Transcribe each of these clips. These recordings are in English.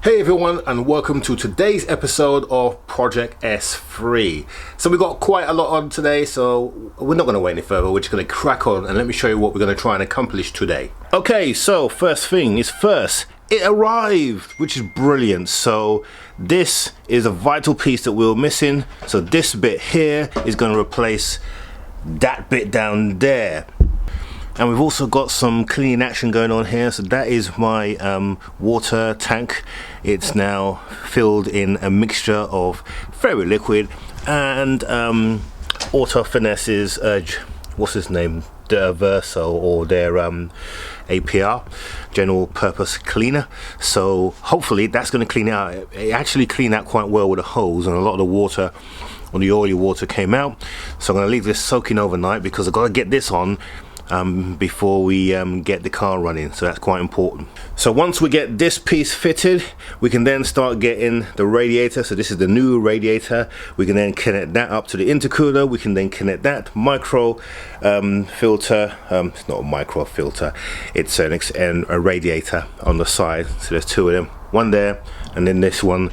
Hey everyone, and welcome to today's episode of Project S3. So we've got quite a lot on today, so we're not going to wait any further. We're just going to crack on and let me show you what we're going to try and accomplish today. Okay, so first thing is first, it arrived, which is brilliant. So this is a vital piece that we were missing. So this bit here is going to replace that bit down there. And we've also got some cleaning action going on here. So that is my water tank. It's now filled in a mixture of very liquid and Auto Finesse's what's his name, their Verso, or their APR, general purpose cleaner. So hopefully that's going to clean it out. It actually cleaned out quite well with a hose, and a lot of the water, or the oily water, came out. So I'm going to leave this soaking overnight because I've got to get this on before we get the car running, so that's quite important. So once we get this piece fitted, we can then start getting the radiator. So this is the new radiator. We can then connect that up to the intercooler. We can then connect that micro filter. It's not a micro filter, it's a radiator on the side. So there's two of them, one there, and then this one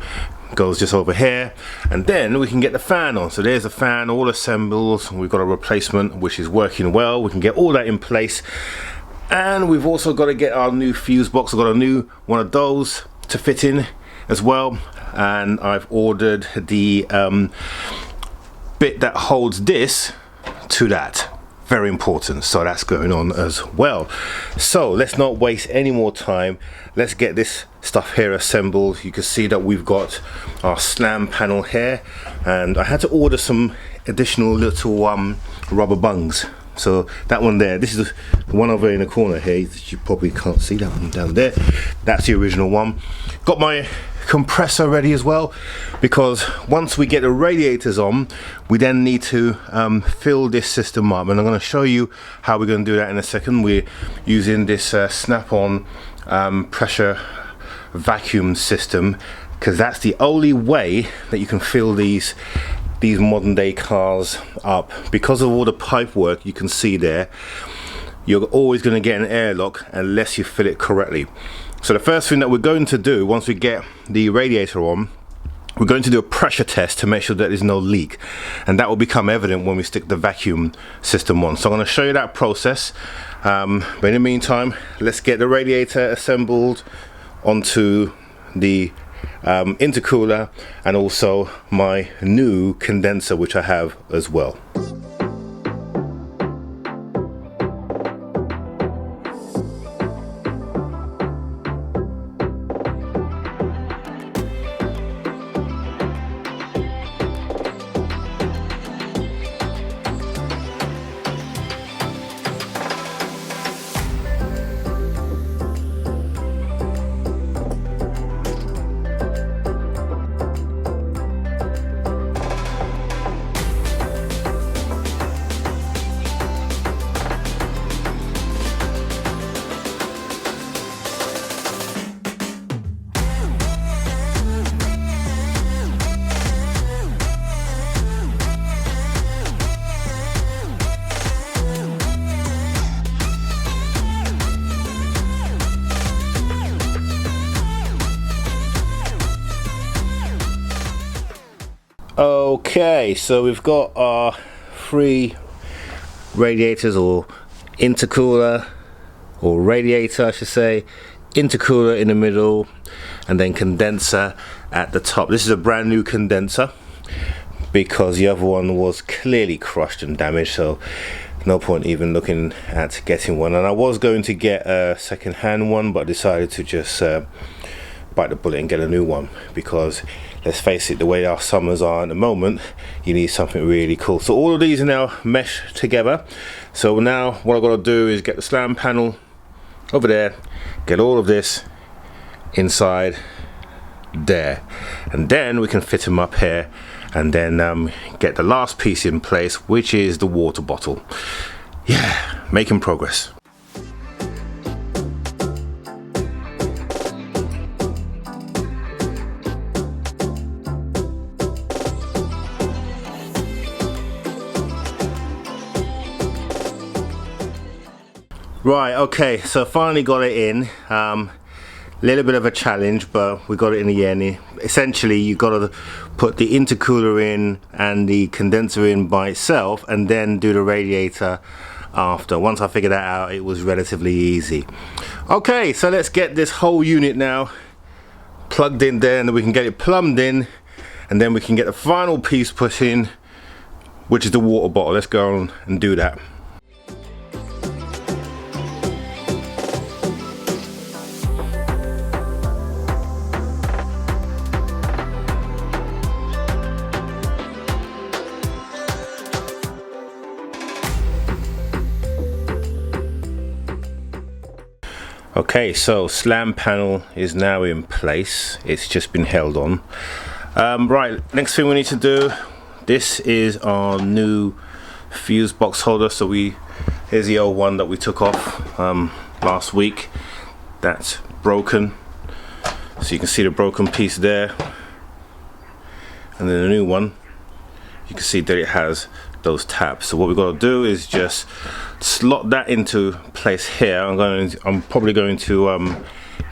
goes just over here, and then we can get the fan on. So there's a fan all assembled. We've got a replacement which is working well. We can get all that in place, and we've also got to get our new fuse box. I've got a new one of those to fit in as well, and I've ordered the bit that holds this to that. Very important, so that's going on as well. So let's not waste any more time. Let's get this stuff here assembled. You can see that we've got our slam panel here, and I had to order some additional little rubber bungs. So that one there, this is the one over in the corner here. You probably can't see that one down there. That's the original one. Got my compressor ready as well, because once we get the radiators on, we then need to fill this system up, and I'm going to show you how we're going to do that in a second. We're using this snap-on pressure vacuum system, because that's the only way that you can fill these modern day cars up. Because of all the pipe work you can see there, you're always going to get an airlock unless you fill it correctly. So the first thing that we're going to do once we get the radiator on, we're going to do a pressure test to make sure that there's no leak, and that will become evident when we stick the vacuum system on. So I'm going to show you that process, but in the meantime, let's get the radiator assembled onto the intercooler, and also my new condenser which I have as well. Okay, so we've got our three radiators, or intercooler, or radiator I should say, intercooler in the middle, and then condenser at the top. This is a brand new condenser because the other one was clearly crushed and damaged, so no point even looking at getting one. And I was going to get a second-hand one, but I decided to just bite the bullet and get a new one, because let's face it, the way our summers are at the moment, you need something really cool. So all of these are now meshed together. So now what I've got to do is get the slam panel over there, get all of this inside there, and then we can fit them up here, and then get the last piece in place, which is the water bottle. Yeah, making progress. Right, okay, so finally got it in. Little bit of a challenge, but we got it in the end. Essentially, you got to put the intercooler in and the condenser in by itself, and then do the radiator after. Once I figured that out, it was relatively easy. Okay, so let's get this whole unit now plugged in there, and then we can get it plumbed in, and then we can get the final piece put in, which is the water bottle. Let's go on and do that. Okay, so slam panel is now in place. It's just been held on. Right, next thing we need to do, this is our new fuse box holder. So here's the old one that we took off last week. That's broken, so you can see the broken piece there, and then the new one, you can see that it has those tabs. So what we've got to do is just slot that into place here. I'm probably going to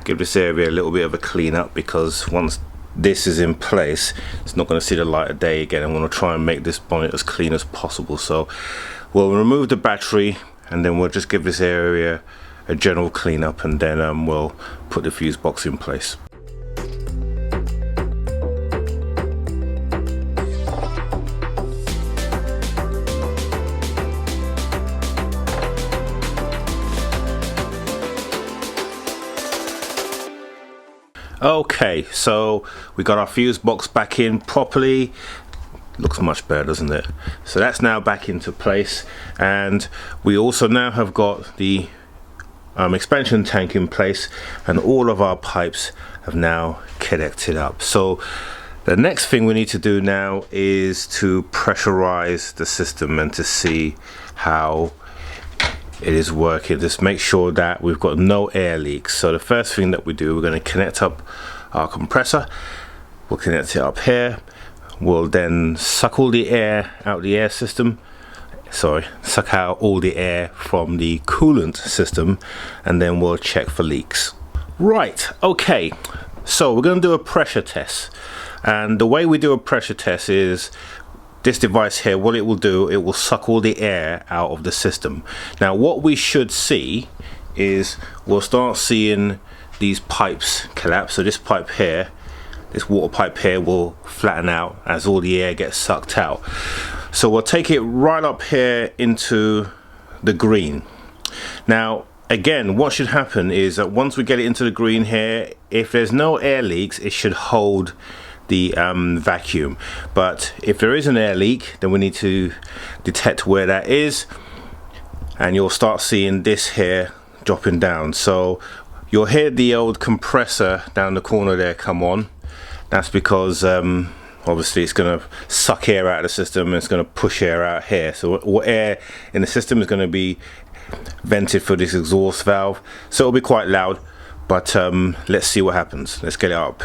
give this area a little bit of a clean up, because once this is in place, it's not going to see the light of day again. I'm going to try and make this bonnet as clean as possible. So we'll remove the battery, and then we'll just give this area a general clean up, and then we'll put the fuse box in place. Okay, so we got our fuse box back in properly. Looks much better, doesn't it? So that's now back into place, and we also now have got the expansion tank in place, and all of our pipes have now connected up. So the next thing we need to do now is to pressurize the system and to see how it is working. Just make sure that we've got no air leaks. So the first thing that we do, we're going to connect up our compressor. We'll connect it up here. We'll then suck all the air out the air system. Suck out all the air from the coolant system, and then we'll check for leaks. Right, okay, so we're going to do a pressure test, and the way we do a pressure test is this device here. What it will do, it will suck all the air out of the system. Now what we should see is we'll start seeing these pipes collapse. So this pipe here, this water pipe here, will flatten out as all the air gets sucked out. So we'll take it right up here into the green. Now again, what should happen is that once we get it into the green here, if there's no air leaks, it should hold the vacuum. But if there is an air leak, then we need to detect where that is, and you'll start seeing this here dropping down. So you'll hear the old compressor down the corner there come on. That's because obviously it's going to suck air out of the system, and it's going to push air out here. So what air in the system is going to be vented through this exhaust valve, so it'll be quite loud, but let's see what happens. Let's get it up.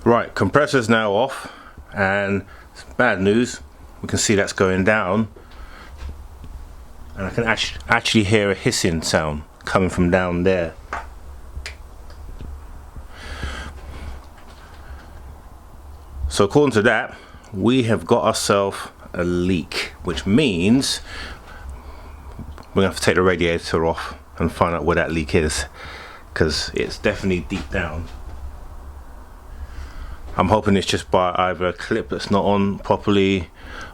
Right, compressor's now off, and it's bad news. We can see that's going down, and I can actually hear a hissing sound coming from down there. So according to that, we have got ourselves a leak, which means we're going to have to take the radiator off and find out where that leak is, because it's definitely deep down. I'm hoping it's just by either a clip that's not on properly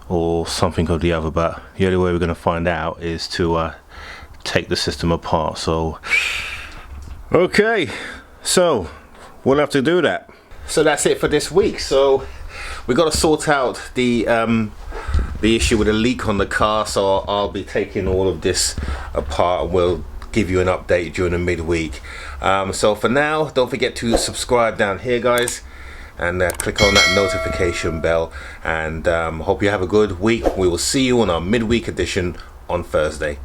or something of the other, but the only way we're going to find out is to take the system apart. So okay, so we'll have to do that. So that's it for this week. So we got to sort out the issue with a leak on the car, so I'll be taking all of this apart and we'll give you an update during the midweek. So for now, don't forget to subscribe down here, guys, and click on that notification bell, and hope you have a good week. We will see you on our midweek edition on Thursday.